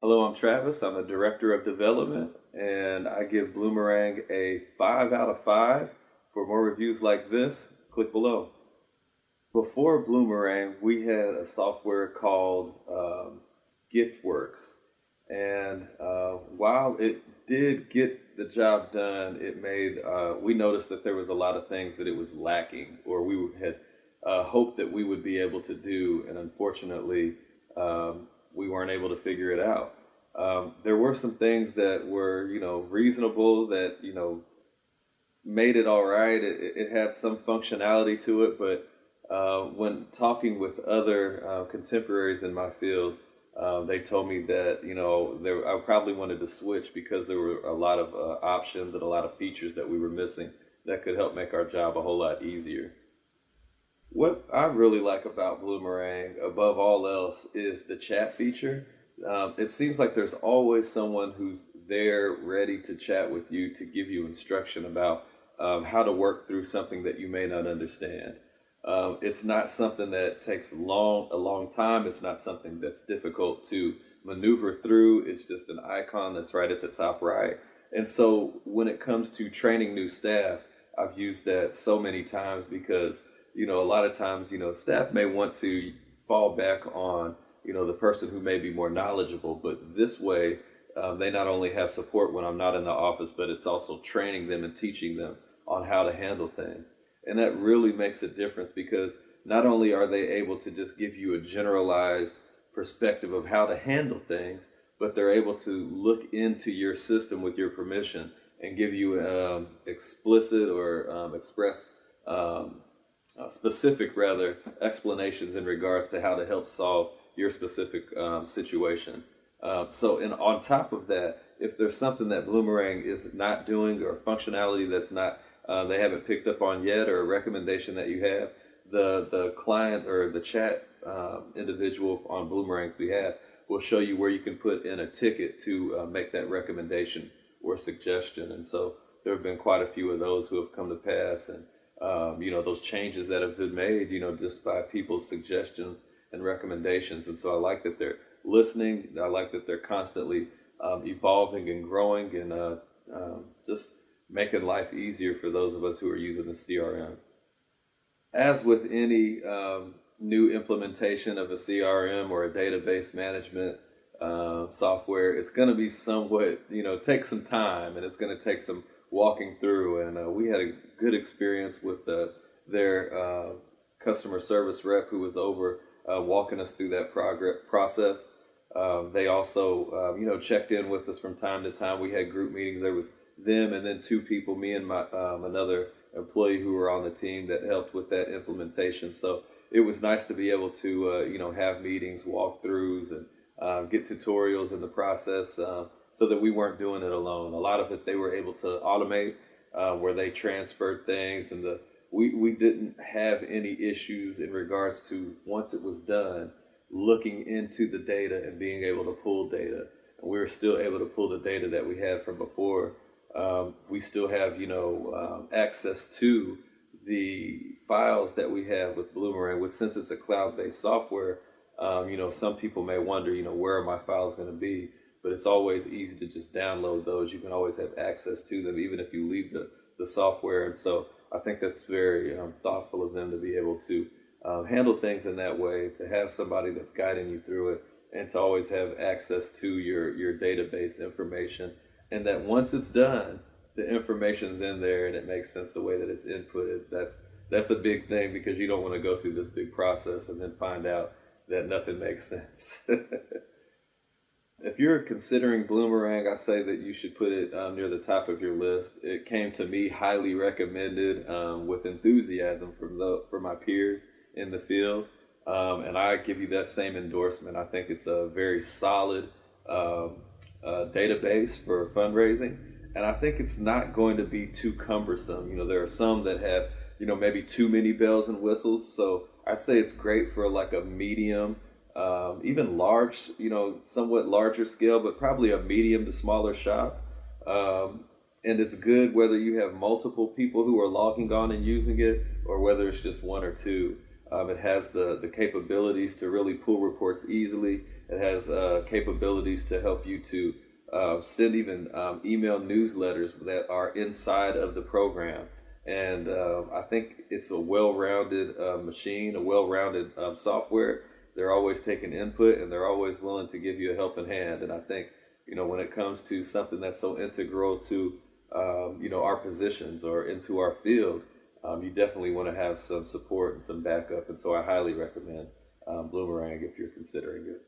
Hello, I'm Travis. I'm the Director of Development, and I give Bloomerang a 5 out of 5. For more reviews like this, click below. Before Bloomerang, we had a software called GiftWorks, and while it did get the job done, we noticed that there was a lot of things that it was lacking, or we had hoped that we would be able to do, and unfortunately, we weren't able to figure it out. There were some things that were, reasonable that, made it all right. It had some functionality to it, but when talking with other contemporaries in my field, they told me that I probably wanted to switch because there were a lot of options and a lot of features that we were missing that could help make our job a whole lot easier. What I really like about Bloomerang, above all else, is the chat feature. It seems like there's always someone who's there ready to chat with you to give you instruction about how to work through something that you may not understand. It's not something that takes a long time. It's not something that's difficult to maneuver through. It's just an icon that's right at the top right. And so when it comes to training new staff, I've used that so many times because a lot of times, staff may want to fall back on, the person who may be more knowledgeable, but this way, they not only have support when I'm not in the office, but it's also training them and teaching them on how to handle things. And that really makes a difference because not only are they able to just give you a generalized perspective of how to handle things, but they're able to look into your system with your permission and give you explicit or express specific rather explanations in regards to how to help solve your specific situation. On top of that, if there's something that Bloomerang is not doing or functionality that's not they haven't picked up on yet, or a recommendation that you have, the client or the chat individual on Bloomerang's behalf will show you where you can put in a ticket to make that recommendation or suggestion. And so there have been quite a few of those who have come to pass, and those changes that have been made, just by people's suggestions and recommendations. And so I like that they're listening. I like that they're constantly evolving and growing and just making life easier for those of us who are using the CRM. As with any new implementation of a CRM or a database management software, it's going to be somewhat, take some time, and it's going to take some walking through. And we had a good experience with their customer service rep who was over walking us through that process. They also, checked in with us from time to time. We had group meetings. There was them and then two people, me and my another employee who were on the team that helped with that implementation. So it was nice to be able to, have meetings, walkthroughs, and get tutorials in the process so that we weren't doing it alone. A lot of it they were able to automate where they transferred things, and we didn't have any issues in regards to, once it was done, looking into the data and being able to pull data. And we were still able to pull the data that we had from before. We still have, access to the files that we have with Bloomerang. Since it's a cloud-based software, some people may wonder, where are my files going to be? But it's always easy to just download those. You can always have access to them, even if you leave the software. And so I think that's very thoughtful of them to be able to handle things in that way, to have somebody that's guiding you through it, and to always have access to your database information. And that once it's done, the information's in there and it makes sense the way that it's inputted. That's a big thing, because you don't want to go through this big process and then find out that nothing makes sense. If you're considering Bloomerang, I say that you should put it near the top of your list. It came to me highly recommended with enthusiasm from my peers in the field, and I give you that same endorsement. I think it's a very solid database for fundraising, and I think it's not going to be too cumbersome. There are some that have maybe too many bells and whistles, so I'd say it's great for like a medium, even large, somewhat larger scale, but probably a medium to smaller shop. And it's good whether you have multiple people who are logging on and using it, or whether it's just one or two. It has the capabilities to really pull reports easily. It has capabilities to help you to send even email newsletters that are inside of the program. And I think it's a well-rounded machine, a well-rounded software. They're always taking input, and they're always willing to give you a helping hand. And I think, when it comes to something that's so integral to, our positions or into our field, you definitely want to have some support and some backup. And so I highly recommend Bloomerang if you're considering it.